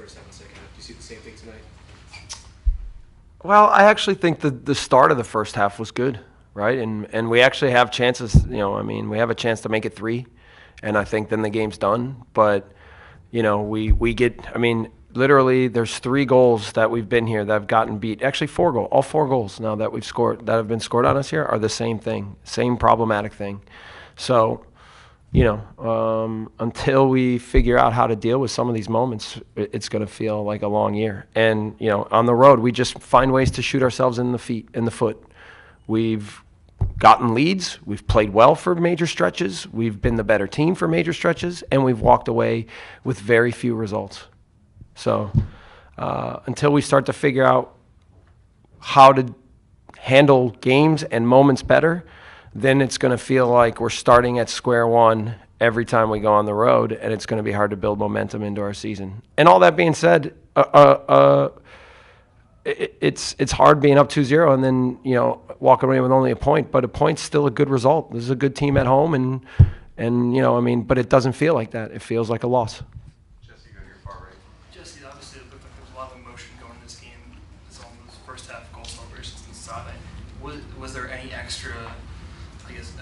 first half and second half. Do you see the same thing tonight? Well, I actually think the start of the first half was good, right? And we actually have chances, we have a chance to make it 3, and I think then the game's done. But, we get, literally there's 3 goals that we've been here that have gotten beat. Actually 4 goals. All 4 goals now that we've scored, that have been scored on us here, are the same thing, same problematic thing. So, until we figure out how to deal with some of these moments, it's going to feel like a long year. And, on the road, we just find ways to shoot ourselves in the foot. We've gotten leads. We've played well for major stretches. We've been the better team for major stretches, and we've walked away with very few results. So until we start to figure out how to handle games and moments better, then it's going to feel like we're starting at square one every time we go on the road, and it's going to be hard to build momentum into our season. And all that being said, it's hard being up 2-0 and then walking away with only a point, but a point's still a good result. This is a good team at home, and but it doesn't feel like that. It feels like a loss. Jesse, go to your far right. Jesse, obviously it looked like there was a lot of emotion going in this game. It's on those first half goal celebrations and sideline. Was there any extra,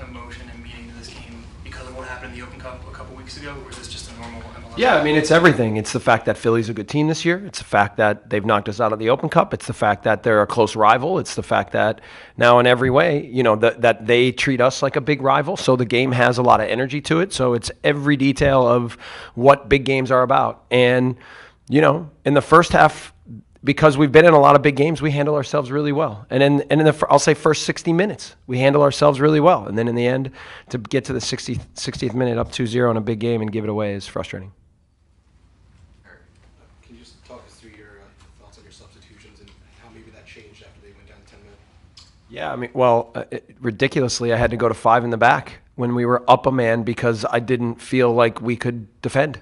emotion and meaning to this game because of what happened in the Open Cup a couple weeks ago, or is this just a normal MLS? Yeah, it's everything. It's the fact that Philly's a good team this year. It's the fact that they've knocked us out of the Open Cup. It's the fact that they're a close rival. It's the fact that now in every way, that they treat us like a big rival. So the game has a lot of energy to it. So it's every detail of what big games are about. And, in the first half, because we've been in a lot of big games, we handle ourselves really well. And in the I'll say first 60 minutes, we handle ourselves really well. And then in the end, to get to the 60th minute up 2-0 in a big game and give it away is frustrating. Can you just talk us through your thoughts on your substitutions and how maybe that changed after they went down 10 minutes? Yeah, ridiculously, I had to go to 5 in the back when we were up a man because I didn't feel like we could defend.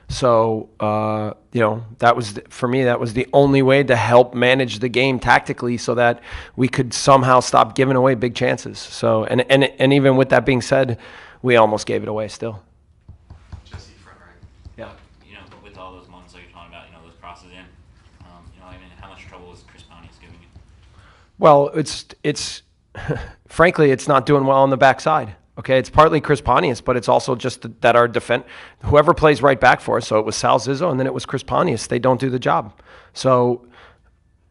So, that was, for me, that was the only way to help manage the game tactically so that we could somehow stop giving away big chances. So, and even with that being said, we almost gave it away still. Jesse, front right. Yeah. But with all those moments like you're talking about, those crosses in, how much trouble is Chris Pontius giving you? Well, it's frankly, it's not doing well on the backside. Okay, it's partly Chris Pontius, but it's also just that our whoever plays right back for us, so it was Sal Zizzo and then it was Chris Pontius, they don't do the job. So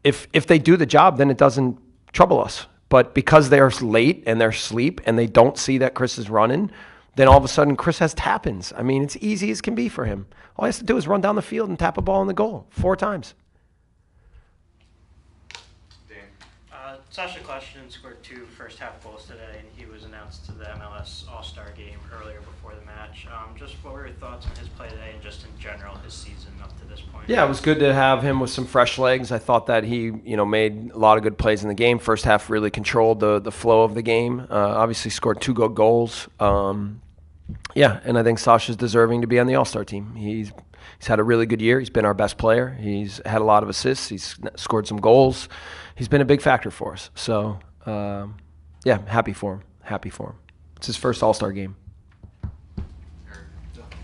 if they do the job, then it doesn't trouble us. But because they're late and they're asleep and they don't see that Chris is running, then all of a sudden Chris has tap-ins. It's easy as can be for him. All he has to do is run down the field and tap a ball in the goal 4 times. Sasha Kleshinen scored 2 first-half goals today, and he was announced to the MLS All-Star game earlier before the match. Just what were your thoughts on his play today and just in general his season up to this point? Yeah, it was good to have him with some fresh legs. I thought that he, made a lot of good plays in the game. First half really controlled the flow of the game. Obviously scored 2 good goals. And I think Sasha's deserving to be on the All-Star team. He's had a really good year. He's been our best player. He's had a lot of assists. He's scored some goals. He's been a big factor for us. So, happy for him. Happy for him. It's his first All-Star game.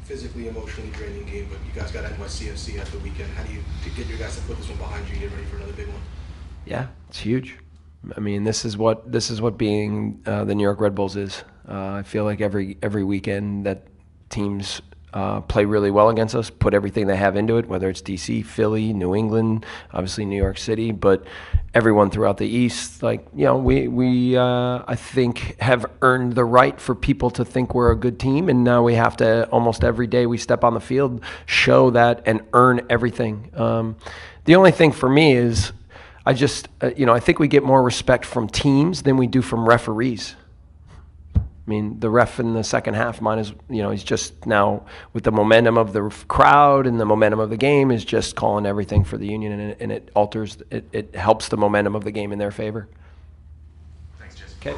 Physically, emotionally draining game, but you guys got NYCFC at the weekend. How do you get your guys to put this one behind you and get ready for another big one? Yeah, it's huge. This is what being the New York Red Bulls is. I feel like every weekend that teams play really well against us, put everything they have into it, whether it's DC, Philly, New England, obviously New York City, but everyone throughout the East. We I think have earned the right for people to think we're a good team, and now we have to, almost every day we step on the field, show that and earn everything. The only thing for me is I think we get more respect from teams than we do from referees. The ref in the second half, he's just now, with the momentum of the crowd and the momentum of the game, is just calling everything for the Union, and it alters, it helps the momentum of the game in their favor. Thanks, Jesse. Okay.